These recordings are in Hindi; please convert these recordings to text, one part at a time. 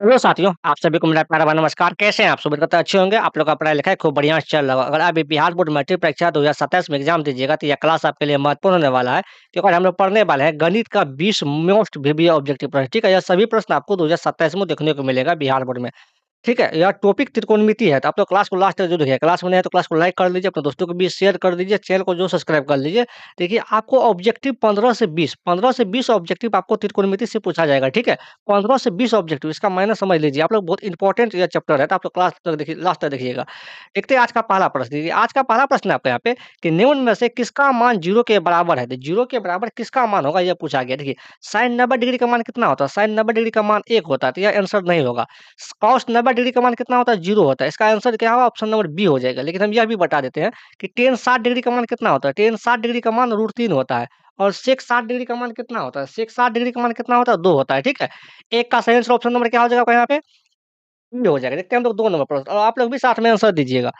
हेलो साथियों, आप सभी को मेरा प्यारा नमस्कार। कैसे हैं आप? उम्मीद करते हैं अच्छे होंगे। आप लोग का पढ़ाई-लिखाई खूब बढ़िया चल रहा होगा। अगर अभी बिहार बोर्ड मैट्रिक परीक्षा 2027 में एग्ज़ाम दीजिएगा, तो यह क्लास आपके लिए महत्वपूर्ण होने वाला है, क्योंकि हम लोग पढ़ने वाले हैं गणित का 20 मोस्ट वीवीआई ऑब्जेक्टिव प्रश्न। ठीक है? यह सभी प्रश्न आपको 2027 में देखने को मिलेगा बिहार बोर्ड में। ठीक है? यह टॉपिक त्रिकोणमिति है, तो आप लोग क्लास को लास्ट तक ज़रूर देखिए। क्लास में नए हैं तो क्लास को लाइक कर लीजिए, अपने दोस्तों के बीच शेयर कर दीजिए, चैनल को ज़रूर सब्सक्राइब कर लीजिए। देखिए, आपको ऑब्जेक्टिव 15 से 20 ऑब्जेक्टिव आपको त्रिकोणमिति से पूछा जाएगा, ठीक है? 15 से 20 ऑब्जेक्टिव, इसका मायने समझ लीजिए। आप लोग बहुत इंपॉर्टेंट यह चैप्टर है, तो आप लोग क्लास तक देखिए, लास्ट तक देखिएगा। देखते हैं आज का पहला प्रश्न। देखिए, आज का पहला प्रश्न है आपके यहाँ पे कि निम्न में से किसका मान 0 के बराबर है? तो 0 के बराबर किसका मान होगा, यह पूछा गया। देखिए, साइन 90 डिग्री का मान कितना होता है? साइन 90 डिग्री का मान 1 होता है, तो यह आंसर नहीं होगा। कॉस 90 डिग्री का मान कितना होता है? 0 होता है। इसका आंसर क्या होगा? ऑप्शन नंबर बी हो जाएगा। लेकिन हम यह भी बता देते हैं कि टेन 60 डिग्री का मान कितना होता है? टेन 60 डिग्री का मान √3 होता है। और सेक 60 डिग्री का मान कितना होता है? सेक 60 डिग्री का मान कितना होता है? 2 होता है, ठीक है? एक का सही आंसर ऑप्शन नंबर क्या हो जाएगा आपका यहाँ पे? बी हो जाएगा। देखते हैं हम लोग 2 नंबर प्रश्न, और आप लोग भी साथ में आंसर दीजिएगा।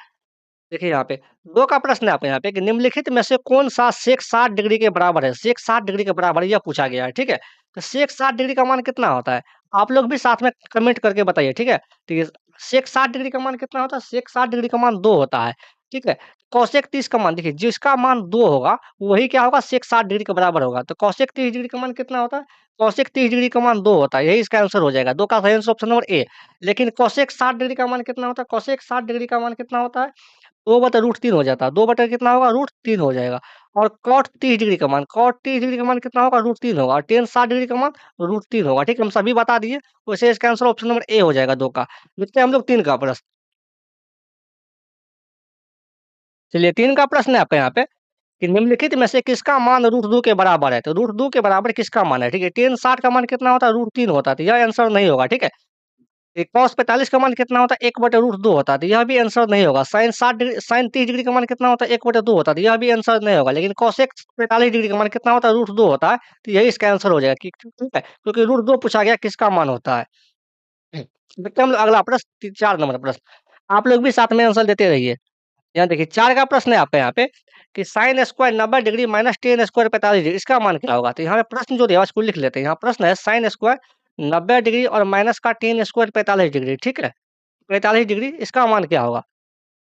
देखिए यहाँ पे 2 का प्रश्न है आपके यहाँ पे कि निम्नलिखित में से कौन-सा सेक 60 डिग्री के बराबर है? सेक 60 डिग्री के बराबर है, यह पूछा गया है, ठीक है? तो सेक 60 डिग्री का मान कितना होता है? आप लोग भी साथ में कमेंट करके बताइए, ठीक है? ठीक है, सेक 60 डिग्री का मान कितना होता है? सेक 60 डिग्री का मान 2 होता है, ठीक है? कोसेक 30 का मान देखिए, जिसका मान 2 होगा, वही क्या होगा? सेक 60 डिग्री के बराबर होगा। तो कोसेक 30 डिग्री का मान कितना होता है? कोसेक 30 डिग्री का मान 2 होता है, यही इसका आंसर हो जाएगा। 2 का सही आंसर ऑप्शन नंबर ए। लेकिन कोसेक 60 डिग्री का मान कितना होता है? कोसेक 60 डिग्री का मान कितना होता है? 2/√3 हो जाता है। 2 बटा कितना होगा? √3 हो जाएगा। और कॉट 30 डिग्री का मान, कॉट 30 डिग्री का मान कितना होगा? √3 होगा। और टेन 60 डिग्री का मान √3 होगा। ठीक है? हम सभी बता दिए। वैसे इसका आंसर ऑप्शन नंबर ए हो जाएगा 2 का। देखते हैं हम लोग 3 का प्रश्न। चलिए 3 का प्रश्न है आपके यहाँ पे कि निम्नलिखित में से किसका मान √2 के बराबर है? तो √2 के बराबर किसका मान है? ठीक है? टेन 60 का मान कितना होता है? √3 होता है। तो यह आंसर नहीं होगा। ठीक है? ये कॉस 45 का मान कितना होता है? 1/√2 होता है, तो यह भी आंसर नहीं होगा। साइन 60 डिग्री, साइन 30 डिग्री का मान कितना होता है? 1/2 होता है, तो यह भी आंसर नहीं होगा। लेकिन कोसेक 45 डिग्री का मान कितना होता है? √2 होता है, तो यही इसका आंसर हो जाएगा। ठीक है? क्योंकि √2 पूछा गया किसका मान होता है। देखते हैं हम लोग अगला प्रश्न, 4 नंबर प्रश्न। आप लोग भी साथ में आंसर देते रहिए। यहाँ देखिए 4 का प्रश्न है आपके यहाँ पे कि sine square 90 degree minus tan square 45 degree, इसका मान क्या होगा? तो यहाँ पे प्रश्न जो दिया है उसको लिख लेते हैं। यहाँ प्रश्न है साइन स्क्वायर 90 डिग्री और माइनस का टेन स्क्वायर 45 डिग्री, ठीक है? 45 डिग्री, इसका मान क्या होगा?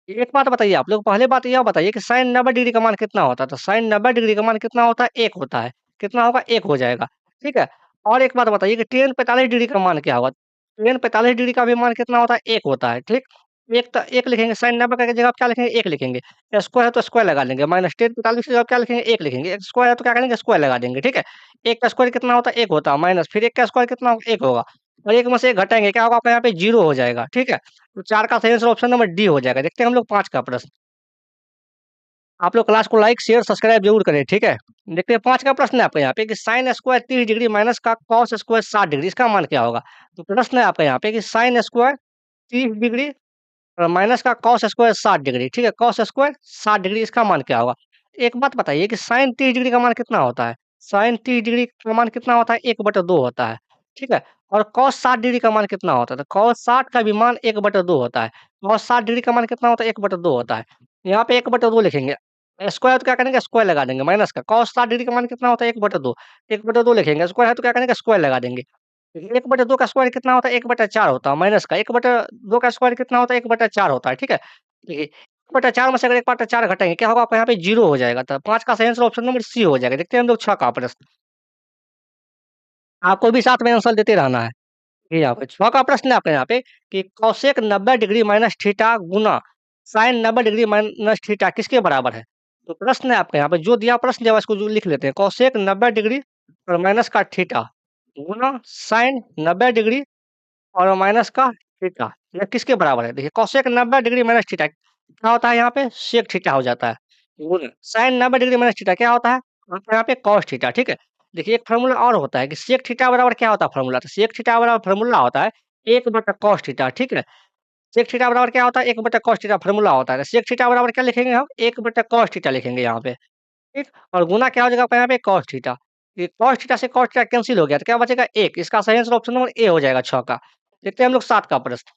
एक बात बताइए आप लोग, पहले बात यह बताइए कि साइन 90 डिग्री का मान कितना होता है? तो साइन 90 डिग्री का मान कितना होता है? 1 होता है। कितना होगा? 1 हो जाएगा, ठीक है? और एक बात बताइए कि टेन 45 डिग्री का मान क्या होगा? टेन 45 डिग्री का भी मान कितना होता है? 1 होता है, ठीक? 1 तो 1 लिखेंगे, साइन 90 की जगह आप क्या लिखेंगे? 1 लिखेंगे। स्क्वायर है तो स्क्वायर लगा लेंगे, माइनस टेन 45 की जगह आप क्या लिखेंगे? 1 लिखेंगे। स्क्वायर है तो क्या करेंगे? स्क्वायर लगा देंगे, ठीक है? 1 का स्क्वायर कितना होता है? 1 होता है, माइनस फिर 1 का स्क्वायर कितना होगा? 1 होगा। और 1 में से 1 घटाएँगे, क्या होगा आपका यहाँ पे? 0 हो जाएगा, ठीक है? तो 4 का सही आंसर ऑप्शन नंबर डी हो जाएगा। देखते हैं हम लोग 5 का प्रश्न। आप लोग क्लास को लाइक, शेयर, सब्सक्राइब ज़रूर करें, ठीक है? देखते हैं 5 का प्रश्न है आपके यहाँ पे कि साइन स्क्वायर 30 डिग्री माइनस का कॉस स्क्वायर 60 डिग्री, इसका मान क्या होगा? तो प्रश्न है आपके यहाँ पे कि साइन स्क्वायर 30 डिग्री और माइनस का कॉस स्क्वायर 60 डिग्री, ठीक है? कॉस स्क्वायर 60 डिग्री, इसका मान क्या होगा? एक बात बताइए कि साइन 30 डिग्री का मान कितना होता है? साइन 30 डिग्री का मान कितना होता है? 1/2 होता है, ठीक है? और कॉस 60 डिग्री का मान कितना होता है? तो कॉस 60 का भी मान 1/2 होता है। कॉस 60 डिग्री का मान कितना होता है? 1/2 होता है। यहाँ पे 1/2 लिखेंगे। स्क्वायर तो क्या करेंगे? स्क्वायर लगा देंगे, माइनस का। कॉस 60 डिग्री का मान कितना होता है? 1/2। 1/2 लिखेंगे, स्क्वायर है तो क्या करेंगे? स्क्वायर लगा देंगे। 1/2 का स्क्वायर कितना होता है? 1/4 होता है, माइनस का 1/2 का स्क्वायर कितना होता है? 1/4 होता है, ठीक है? देखिए 1/4 में से अगर 1/4 घटाएँगे, क्या होगा आपका यहाँ पे? 0 हो जाएगा। तो 5 का सही आंसर ऑप्शन नंबर सी हो जाएगा। देखते हैं हम लोग 6 का प्रश्न। आपको भी साथ में आंसर देते रहना है। ये यहाँ पे 6 का प्रश्न है आपके यहाँ पे कि कोसेक 90 डिग्री माइनस थीटा गुना साइन 90 डिग्री माइनस थीटा किसके बराबर है? तो प्रश्न है आपके यहाँ पे, जो दिया प्रश्न दिया हुआ है इसको जो लिख लेते हैं। कोसेक 90 डिग्री और माइनस का थीटा गुना साइन 90 डिग्री और माइनस का थीटा, यह किसके बराबर है? देखिए कोसेक 90 डिग्री माइनस थीटा क्या होता है यहाँ पे? सेक थीटा हो जाता है। गुणा साइन 90 डिग्री माइनस थीटा क्या होता है? आपका यहाँ पे कॉस थीटा, ठीक है? देखिए एक फ़ॉर्मूला और होता है कि सेक थीटा बराबर क्या होता है फ़ॉर्मूला? तो सेक थीटा बराबर फ़ॉर्मूला होता है 1/cos थीटा, ठीक है? सेक थीटा बराबर क्या होता है? 1/cos थीटा फ़ॉर्मूला होता है। तो सेक थीटा बराबर क्या लिखेंगे हम? 1/cos थीटा लिखेंगे यहाँ पे, ठीक? और गुना क्या हो जाएगा आपका यहाँ पे? cos theta. ये cos थीटा से cos थीटा कैंसल हो गया, तो क्या बचेगा? 1। इसका सही आंसर ऑप्शन नंबर ए हो जाएगा 6 का। देखते हैं हम लोग 7 का प्रश्न।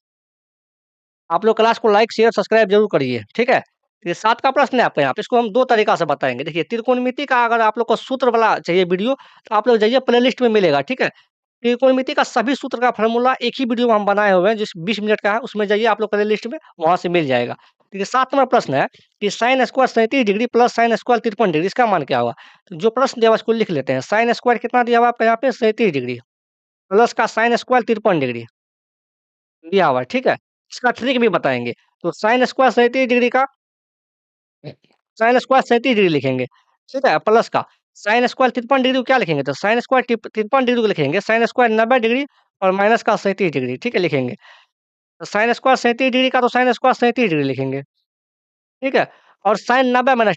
आप लोग क्लास को लाइक, शेयर, सब्सक्राइब ज़रूर करिए, ठीक है? ये 7 का प्रश्न है आपके यहाँ पे, इसको हम 2 तरीका से बताएँगे। देखिए त्रिकोणमिति का अगर आप लोग को सूत्र वाला चाहिए वीडियो, तो आप लोग जाइए प्लेलिस्ट में मिलेगा, ठीक है? त्रिकोणमिति का सभी सूत्र का फ़ॉर्मूला एक ही वीडियो में हम बनाए हुए हैं, जिस 20 मिनट का है, उसमें जाइए आप लोग प्लेलिस्ट में, वहाँ से मिल जाएगा। देखिए 7 नंबर प्रश्न है कि sin square 37 degree plus sin square 53 degree, इसका मान क्या होगा? तो जो प्रश्न दिया हुआ है उसको लिख लेते हैं। sin स्क्वायर कितना दिया हुआ है आपका यहाँ पे 37 डिग्री प्लस का sin स्क्वायर 53 डिग्री दिया हुआ है, ठीक है? इसका ट्रिक भी बताएँगे। तो sin स्क्वायर 37 डिग्री का sin स्क्वायर 37 डिग्री लिखेंगे, ठीक है? प्लस का sin स्क्वायर 53 डिग्री को क्या लिखेंगे? तो sin स्क्वायर 53 डिग्री को लिखेंगे, sin स्क्वायर 90 डिग्री और माइनस का 37 डिग्री, ठीक है? लिखेंगे। तो sin स्क्वायर 37 डिग्री का तो sin स्क्वायर 37 डिग्री लिखेंगे, ठीक है? और sin 90 माइनस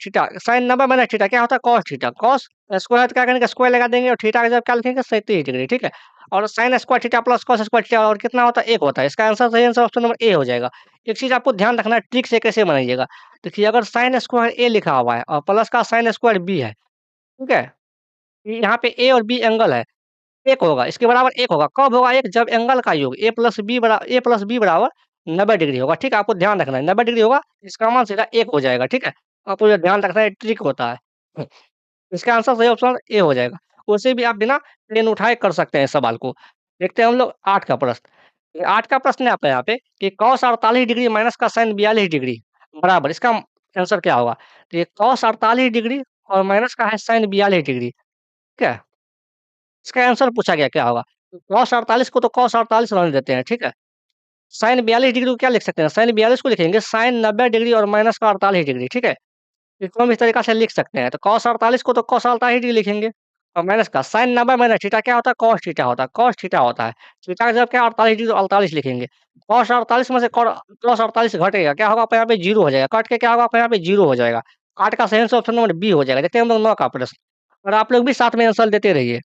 थीटा क्या होता है? cos थीटा, cos स्क्वायर तो क्या करेंगे? स्क्वायर लगा देंगे और थीटा का जगह क्या लिखेंगे? 37 डिग्री, ठीक है? और sin square theta plus cos square theta और कितना होता है? 1 होता है। इसका आंसर सही आंसर ऑप्शन नंबर ए हो जाएगा। एक चीज़ आपको ध्यान रखना है, ट्रिक से कैसे बनाइएगा। देखिए अगर sin स्क्वायर ए लिखा हुआ है और प्लस का sin स्क्वायर बी है, ठीक है? यहाँ पे ए और बी एंगल है, 1 होगा, इसके बराबर 1 होगा। कब होगा 1? जब एंगल का योग ए प्लस बी बराबर 90 डिग्री होगा, ठीक है? आपको ध्यान रखना है, 90 डिग्री होगा, इसका मान सीधा 1 हो जाएगा, ठीक है? आपको ये ध्यान रखना है, ट्रिक होता है। इसका आंसर सही ऑप्शन ए हो जाएगा। वैसे भी आप बिना पेन उठाए कर सकते हैं इस सवाल को। देखते हैं हम लोग 8 का प्रश्न। ये 8 का प्रश्न है आपका यहाँ पे कि cos 48 डिग्री माइनस का sin 42 डिग्री बराबर, इसका आंसर क्या होगा? तो ये cos 48 डिग्री और माइनस का है sin 42 डिग्री, ठीक है? इसका आंसर पूछा गया क्या होगा? तो cos 48 को तो cos 48 रहने देते हैं, ठीक है? sin 42 डिग्री को क्या लिख सकते हैं? sin 42 को लिखेंगे sin 90 डिग्री और माइनस का 48 डिग्री, ठीक है? इसको हम इस तरीक़ा से लिख सकते हैं। तो cos 48 को तो cos 48 डिग्री लिखेंगे और माइनस का sin 90 माइनस थीटा क्या होता है? cos थीटा होता है, cos थीटा होता है। थीटा का जब क्या 48 डिग्री तो 48 लिखेंगे। cos 48 में से cos 48 घटेगा, क्या होगा आपका यहाँ पे 0 हो जाएगा। कट के क्या होगा आपका यहाँ पे 0 हो जाएगा। 8 का सही आंसर ऑप्शन नंबर बी हो जाएगा। देखते हैं हम लोग 9 का प्रश्न और आप लोग भी साथ में आंसर देते रहिए।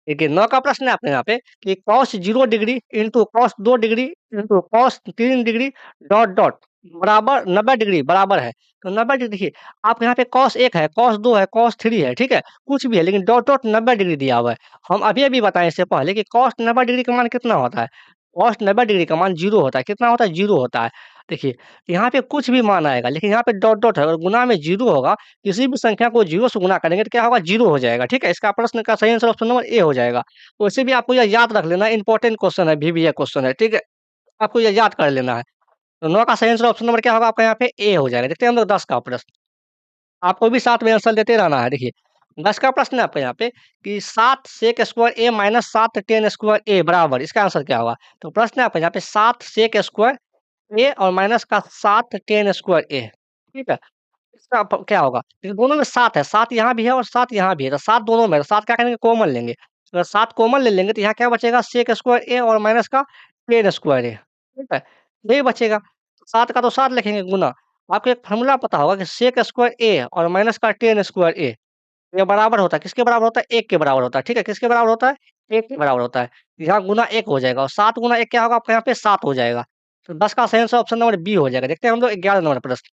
देखिए 9 का प्रश्न है आपके यहाँ पे कि cos 0 degree into cos 2 degree into cos 3 degree dot dot बराबर 90 डिग्री बराबर है। तो 90 डिग्री देखिए आपके यहाँ पे cos 1 है, cos 2 है, cos 3 है, ठीक है? कुछ भी है लेकिन डॉट डॉट 90 डिग्री दिया हुआ है। हम अभी-अभी बताए इससे पहले कि cos 90 डिग्री का मान कितना होता है? cos 90 डिग्री का मान 0 होता है। कितना होता है? 0 होता है। देखिए यहाँ पे कुछ भी मान आएगा लेकिन यहाँ पे डॉट डॉट है और गुणा में 0 होगा, किसी भी संख्या को 0 से गुणा करेंगे तो क्या होगा? 0 हो जाएगा, ठीक है? इसका प्रश्न का सही आंसर ऑप्शन नंबर ए हो जाएगा। वैसे भी आपको यह याद रख लेना इम्पोर्टेंट क्वेश्चन है, VBA क्वेश्चन है, ठीक है? आपको यह याद कर लेना है। तो 9 का सही आंसर ऑप्शन नंबर क्या होगा आपका यहाँ पे? ए हो जाएगा। देखते हैं हम लोग 10 का प्रश्न। आपको भी साथ में आंसर देते रहना है। देखिए 10 का प्रश्न है आपका यहाँ पे कि 7 sec स्क्वायर ए माइनस 7 tan स्क्वायर ए बराबर, इसका आंसर क्या होगा? तो प्रश्न है आपका यहाँ पे 7 sec स्क्वायर ए और माइनस का 7 tan स्क्वायर ए, ठीक है? इसका क्या होगा? देखिए दोनों में 7 है, 7 यहाँ भी है और 7 यहाँ भी है, तो 7 दोनों में है, तो 7 क्या करेंगे? कॉमन लेंगे। अगर 7 कॉमन ले लेंगे तो यहाँ क्या बचेगा? sec स्क्वायर ए और माइनस का tan स्क्वायर ए, ठीक है? यही बचेगा। 7 का तो 7 लिखेंगे गुना। आपको एक फ़ॉर्मूला पता होगा कि sec स्क्वायर ए और माइनस का tan स्क्वायर ए, ये बराबर होता है, किसके बराबर होता है? 1 के बराबर होता है, ठीक है? किसके बराबर होता है? 1 के बराबर होता है। यहाँ गुना 1 हो जाएगा और 7 गुना 1 क्या होगा आपका यहाँ पे? 7 हो जाएगा। तो 10 का सही आंसर ऑप्शन नंबर बी हो जाएगा। देखते हैं हम लोग 11 नंबर प्रश्न।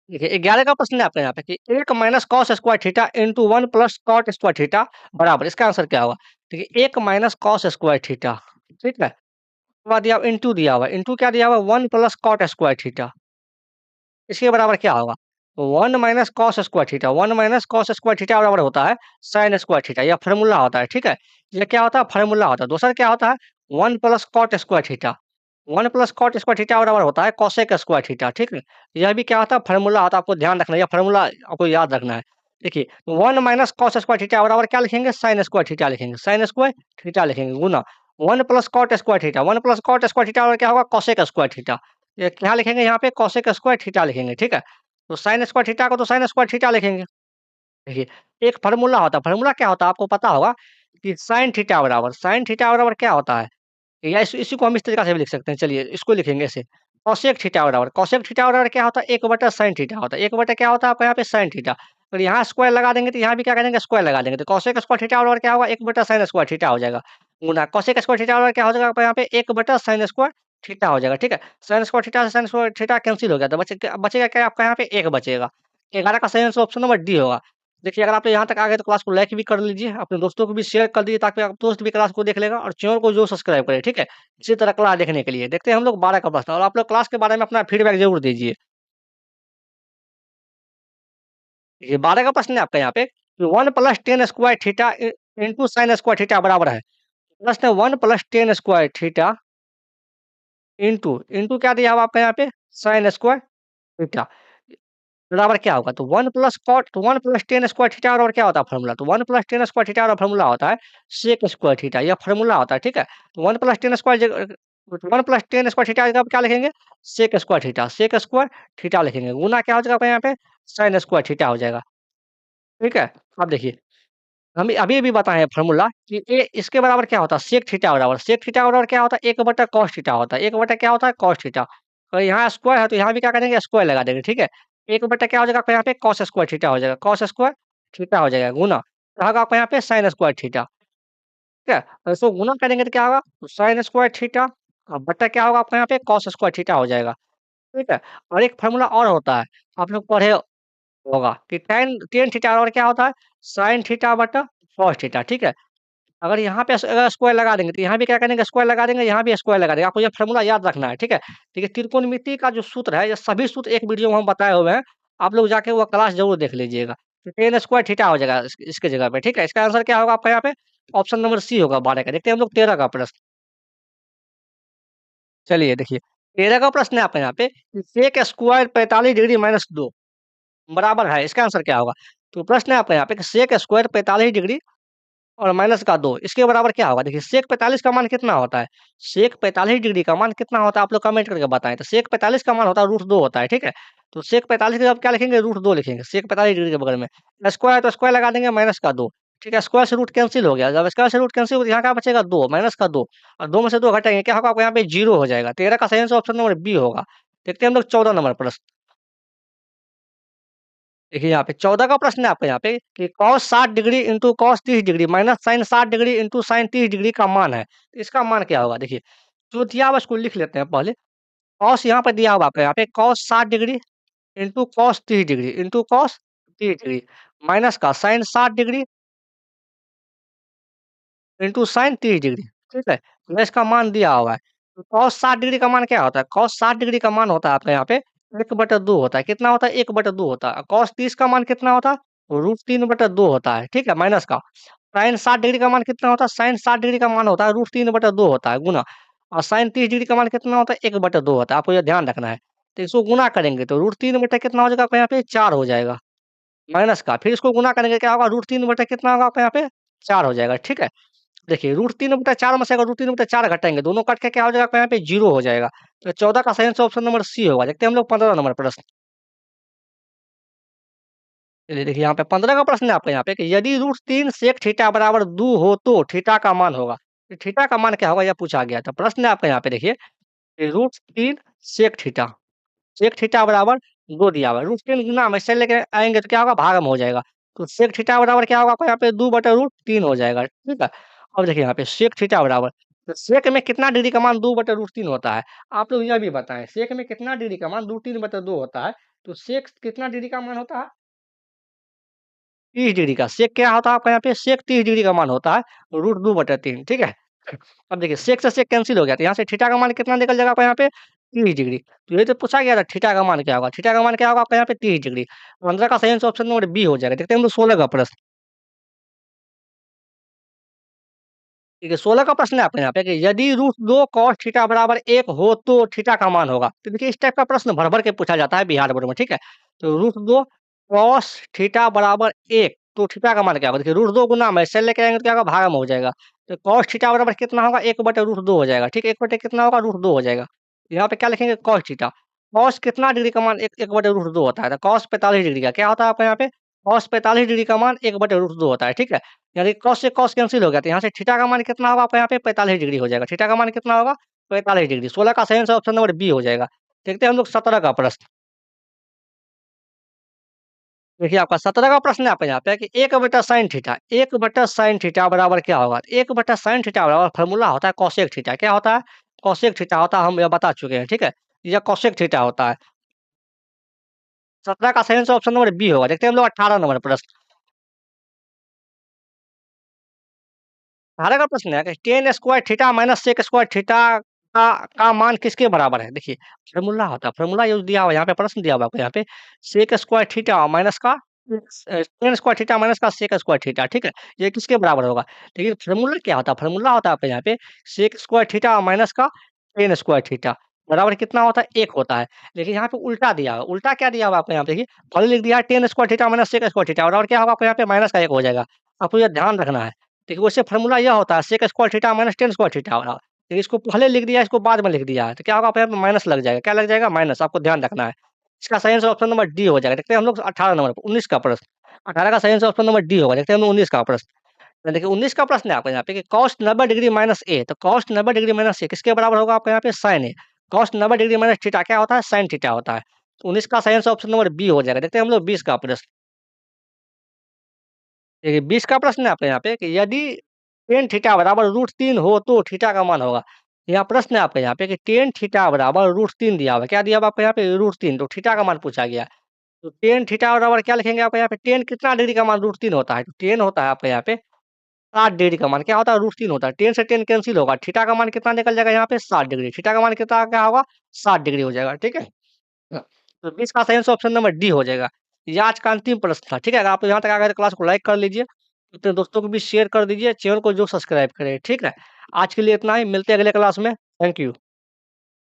देखिए 11 का प्रश्न है आपके यहाँ पे कि 1 minus cos square theta into 1 plus cot square theta बराबर, इसका आंसर क्या होगा? देखिए 1 माइनस कॉस स्क्वायर थीटा, ठीक है? उसके बाद दिया इंटू दिया हुआ है, इंटू क्या दिया हुआ है? 1 प्लस कॉट स्क्वायर थीटा, इसके बराबर क्या होगा? 1 minus cos square theta, 1 minus cos square theta बराबर होता है साइन स्क्वायर थीटा, यह फ़ॉर्मूला होता है, ठीक है? ये क्या होता है? फ़ॉर्मूला होता है। दूसरा क्या होता है? 1 plus cot square theta, 1 plus cot square theta बराबर होता है कोसेक स्क्वायर थीटा, ठीक है? यह भी क्या होता है? फ़ॉर्मूला होता है, आपको ध्यान रखना है, यह फ़ॉर्मूला आपको याद रखना है। देखिए 1 माइनस कॉस स्क्वायर थीटा बराबर क्या लिखेंगे? साइन स्क्वायर थीटा लिखेंगे, साइन स्क्वायर थीटा लिखेंगे गुना 1 plus cot square theta, 1 plus cot square theta बराबर क्या होगा? Cosec square theta. ये क्या लिखेंगे यहाँ पे? कोसेक स्क्वायर थीटा लिखेंगे, ठीक है? तो साइन स्क्वायर थीटा को तो साइन स्क्वायर थीटा लिखेंगे। देखिए, एक फ़ॉर्मूला होता है, फ़ॉर्मूला क्या होता है आपको पता होगा कि साइन थीटा बराबर क्या होता है? या इसी को हम इस तरीक़ा से भी लिख सकते हैं, चलिए इसको लिखेंगे ऐसे, कॉसेक थीटा बराबर क्या होता है? 1/sin थीटा होता है, 1 क्या होता है आपका यहाँ पे sin थीटा। और यहाँ स्क्वायर लगा देंगे तो यहाँ भी क्या करेंगे? स्क्वायर लगा देंगे, तो कॉसेक स्क्वायर थीटा बराबर क्या होगा? 1/sin स्क्वायर थीटा हो जाएगा, गुना कॉसेक स्क्वायर थीटा बराबर क्या हो जाएगा आपका यहाँ पे? 1/sin स्क्वायर थीटा हो जाएगा, ठीक है? sin स्क्वायर थीटा से sin स्क्वायर थीटा कैंसल हो गया, तो बचेगा क्या आपका यहाँ पे? 1 बचेगा। 11 का सही आंसर ऑप्शन नंबर डी होगा। देखिए, अगर आप यहाँ तक आ गए तो क्लास को लाइक भी कर लीजिए, अपने दोस्तों को भी शेयर कर दीजिए ताकि आप दोस्त भी क्लास को देख लेगा और चैनल को ज़रूर सब्सक्राइब करें, ठीक है? इसी तरह क्लास देखने के लिए। देखते हैं हम लोग 12 का प्रश्न और आप लोग क्लास के बारे में अपना फीडबैक ज़रूर दीजिए। ये 12 का प्रश्न है आपका यहाँ पे तो 1 plus ten square theta into sine square theta बराबर है। प्रश्न है 1 plus ten square theta into into क्या दिया हुआ आपका यहाँ पे साइन स्क्वायर थीटा बराबर क्या होगा? तो 1 प्लस कॉट तो 1 प्लस टेन स्क्वायर थीटा और क्या होता है फॉर्मूला? तो 1 प्लस टेन स्क्वायर थीटा का फॉर्मूला होता है सेक स्क्वायर थीटा, यह फॉर्मूला होता है, ठीक है? तो 1 plus ten square 1 plus ten square theta की जगह पे क्या लिखेंगे? सेक स्क्वायर थीटा लिखेंगे। गुना क्या हो जाएगा आपका यहाँ पे? साइन स्क्वायर थीटा हो जाएगा, ठीक है? अब देखिए हम अभी-अभी बताए हैं फ़ॉर्मूला कि ए इसके बराबर क्या होता है सेक थीटा बराबर क्या होता है 1 कॉस थीटा होता है। 1 क्या होता है कॉस थीटा। और यहाँ स्क्वायर है तो यहाँ भी क्या करेंगे स्क्वायर लगा देंगे, ठीक है? 1 क्या हो जाएगा आपका यहाँ पे कॉस स्क्वायर थीटा हो जाएगा, कॉस स्क्वायर थीटा हो जाएगा गुना क्या होगा आपका यहाँ पे साइन स्क्वायर थीटा, ठीक है? और इसको गुना करेंगे तो क्या होगा साइन स्क्वायर थीटा बट्टा क्या होगा आपका यहाँ पे कॉस स्क्वायर थीटा हो जाएगा, ठीक है? और एक फ़ॉर्मूला और होता है, आप लोग पढ़े होगा कि टेन टेन थीटा बराबर क्या होता है साइन थीटा बटा कॉस थीटा, ठीक है? अगर यहाँ पे अगर स्क्वायर लगा देंगे, तो यहाँ भी क्या करेंगे स्क्वायर लगा देंगे, यहाँ भी स्क्वायर लगा देंगे। आपको ये फ़ॉर्मूला याद रखना है, ठीक है? देखिए त्रिकोणमिति का जो सूत्र है, ये सभी सूत्र एक वीडियो में हम बताए हुए हैं। आप लोग जाके वो क्लास ज़रूर देख लीजिएगा। तो टेन स्क्वायर थीटा हो जाएगा इसके जगह पे, ठीक है? इसका आंसर क्या होगा आपका यहाँ पे? ऑप्शन नंबर सी होगा 12 का। देखते हैं हम लोग 13 का प्रश्न। चलिए देखिए, 13 का प्रश्न है आपका यहाँ पे कि सेक स्क्वायर 45 डिग्री माइनस 2 बराबर है, इसका आंसर क्या होगा? तो प्रश्न है आपका यहाँ पे कि सेक स्क्वायर 45 डिग्री और माइनस का 2 इसके बराबर क्या होगा? देखिए सेक 45 का मान कितना होता है? सेक 45 डिग्री का मान कितना होता है आप लोग कमेंट करके बताएँ। तो सेक 45 का मान होता है √2 होता है, ठीक है? तो सेक 45 की जगह क्या लिखेंगे √2 लिखेंगे, सेक 45 डिग्री के बगल में। स्क्वायर है तो स्क्वायर लगा देंगे माइनस का 2 ठीक है? स्क्वायर से रूट कैंसल हो गया, जब स्क्वायर से रूट कैंसल हो गया यहाँ क्या बचेगा 2 माइनस का 2 और 2 में से 2 घटाएँगे क्या होगा आपको यहाँ पे 0 हो जाएगा। 13 का सही आंसर ऑप्शन नंबर बी होगा। देखते हैं हम लोग 14 नंबर प्रश्न। देखिए यहाँ पे 14 का प्रश्न है आपका यहाँ पे कि cos 60 degree into cos 30 degree minus sine 60 degree into sine 30 degree का मान है। तो इसका मान क्या होगा? देखिए, जो दिया हुआ उसको लिख लेते हैं पहले। कॉस यहाँ पे दिया हुआ आपका यहाँ पे cos 60 degree into cos 30 degree into cos 30 degree minus का sine 60 degree into sine 30 degree, ठीक है? तो इसका मान दिया हुआ है। तो कॉस 60 डिग्री का मान क्या होता है? कॉस 60 डिग्री का मान होता है आपका यहाँ पे 1/2 होता है। कितना होता है? 1/2 होता है। कॉस 30 का मान कितना होता है? √3/2 होता है, ठीक है? माइनस का साइन 60 डिग्री का मान कितना होता है? साइन 60 डिग्री का मान होता है √3/2 होता है गुना और साइन 30 डिग्री का मान कितना होता है? 1/2 होता है। आपको ये ध्यान रखना है। तो इसको गुना करेंगे तो √3 बटा कितना हो जाएगा आपका यहाँ पे 4 हो जाएगा, माइनस का फिर इसको गुना करेंगे क्या होगा √3 बटा कितना होगा आपका यहाँ पे 4 हो जाएगा, ठीक है? देखिए √3/4 में से अगर √3/4 घटाएँगे, दोनों कट के क्या हो जाएगा आपका यहाँ पे 0 हो जाएगा। तो 14 का सही आंसर ऑप्शन नंबर सी होगा। देखते हैं हम लोग 15 नंबर प्रश्न। चलिए देखिए यहाँ पे 15 का प्रश्न है आपका यहाँ पे कि यदि √3 सेक थीटा बराबर 2 हो तो थीटा का मान होगा। तो थीटा का मान क्या होगा यह पूछा गया था। प्रश्न है आपका यहाँ पे देखिए कि √3 सेक थीटा सेक थीटा बराबर 2 दिया हुआ है। √3 गुना में से लेके आएँगे तो क्या होगा भाग में हो जाएगा। तो सेक थीटा बराबर क्या होगा आपका यहाँ पे 2/√3 हो जाएगा, ठीक है? अब देखिए यहाँ पे सेक थीटा बराबर तो सेक में कितना डिग्री का मान 2/√3 होता है? आप लोग यह भी बताएँ सेक में कितना डिग्री का मान √3/2 होता है? तो सेक कितना डिग्री का मान होता है? 30 डिग्री का। सेक क्या होता है आपका यहाँ पे सेक 30 डिग्री का मान होता है √2/3 ठीक है? अब देखिए सेक से कैंसल हो गया तो यहाँ से थीटा का मान कितना निकल जाएगा आपका यहाँ पे 30 डिग्री। तो ये तो पूछा गया था थीटा का मान क्या होगा? थीटा का मान क्या होगा आपका यहाँ पे 30 डिग्री। 15 का सही आंसर ऑप्शन नंबर बी हो जाएगा। देखते हैं हम लोग 16 का प्रश्न। ठीक है, 16 का प्रश्न है आपके यहाँ पे कि यदि √2 cos थीटा बराबर 1 हो तो थीटा का मान होगा। तो देखिए इस टाइप का प्रश्न भर-भर के पूछा जाता है बिहार बोर्ड में, ठीक है? तो √2 cos थीटा बराबर 1 तो थीटा का मान क्या होगा? देखिए √2 गुना में से लेके आएँगे तो क्या होगा भागा में हो जाएगा। तो cos थीटा बराबर कितना होगा? 1/√2 हो जाएगा, ठीक है? 1 बटे कितना होगा? √2 हो जाएगा। यहाँ पे क्या लिखेंगे cos थीटा। cos कितना डिग्री का मान 1/√2 होता है? तो cos 45 डिग्री का क्या होता है आपका यहाँ पे? cos 45 डिग्री का मान 1/√2 होता है, ठीक है? यानी कॉस से कॉस कैंसल हो गया, तो यहाँ से थीटा का मान कितना होगा आपका यहाँ पे 45 डिग्री हो जाएगा। थीटा का मान कितना होगा? 45 डिग्री। 16 का सही आंसर ऑप्शन नंबर बी हो जाएगा। देखते हैं हम लोग 17 का प्रश्न। देखिए आपका 17 का प्रश्न है आपका यहाँ पे कि 1/sin थीटा बराबर क्या होगा? 1/sin थीटा बराबर फ़ॉर्मूला होता है कोसेक थीटा। क्या होता है? कोसेक थीटा होता है, हम यह बता चुके हैं, ठीक है? यह कोसेक थीटा होता है। 17 का सही आंसर ऑप्शन नंबर बी होगा। देखते हैं हम लोग 18 नंबर प्रश्न। 18 का प्रश्न है कि tan square theta minus sec square theta का मान किसके बराबर है? देखिए फ़ॉर्मूला होता है, फ़ॉर्मूला यूज़ दिया हुआ है यहाँ पे प्रश्न दिया हुआ है आपको यहाँ पे सेक स्क्वायर थीटा माइनस का टेन स्क्वायर थीटा माइनस का सेक स्क्वायर थीटा, ठीक है? ये किसके बराबर होगा? देखिए फ़ॉर्मूला क्या होता है? फ़ॉर्मूला होता है आपके यहाँ पे सेक स्क्वायर थीटा माइनस का टेन स्क्वायर थीटा बराबर कितना होता है? 1 होता है। लेकिन यहाँ पे उल्टा दिया हुआ उल्टा क्या दिया हुआ है आपको यहाँ पे देखिए, पहले लिख दिया है tan square theta minus sec square theta बराबर क्या होगा आपको यहाँ पे माइनस का 1 हो जाएगा। आपको ये ध्यान रखना है। देखिए वैसे फ़ॉर्मूला यह होता है sec square theta minus tan square theta वाला। लेकिन इसको पहले लिख दिया है, इसको बाद में लिख दिया है। तो क्या होगा आपको यहाँ पे माइनस लग जाएगा। क्या लग जाएगा? माइनस आपको ध्यान रखना है। इसका सही आंसर ऑप्शन नंबर डी हो जाएगा। देखते हैं हम लोग 18 नंबर 19 का प्रश्न। 18 का सही आंसर ऑप्शन नंबर डी होगा। देखते हैं हम 19 का प्रश्न। तो देखिए 19 का प्रश्न है आपका यहाँ पे कि कॉस 90 डिग्री माइनस ए, तो कॉस 90 डिग्री माइनस ए किसके बराबर होगा आपका यहाँ पे? साइन ए। कॉस 90 डिग्री माइनस थीटा क्या होता है? साइन थीटा होता है। तो 19 का सही आंसर ऑप्शन नंबर बी हो जाएगा। देखते हैं हम लोग 20 का प्रश्न। देखिए 20 का प्रश्न है आपके यहाँ पे कि यदि tan थीटा बराबर √3 हो तो थीटा का मान होगा। यहाँ प्रश्न है आपके यहाँ पे कि tan थीटा बराबर √3 दिया हुआ है। क्या दिया हुआ है आपको यहाँ पे? √3, तो थीटा का मान पूछा गया है। तो tan थीटा बराबर क्या लिखेंगे आपके यहाँ पे? tan कितना डिग्री का मान √3 होता है? तो tan होता है आपके यहाँ पे 60 डिग्री का मान क्या होता है? √3 होता है। tan से tan कैंसल होगा। थीटा का मान कितना निकल जाएगा यहाँ पे? 60 डिग्री। थीटा का मान कितना क्या होगा? 60 डिग्री हो जाएगा, ठीक है? तो 20 का सही आंसर ऑप्शन नंबर डी हो जाएगा। ये आज का अंतिम प्रश्न था, ठीक है? अगर आप यहाँ तक आ गए तो क्लास को लाइक कर लीजिए, अपने दोस्तों को भी शेयर कर दीजिए, चैनल को जो सब्सक्राइब करें, ठीक है? आज के लिए इतना ही, मिलते हैं अगले क्लास में। Thank you.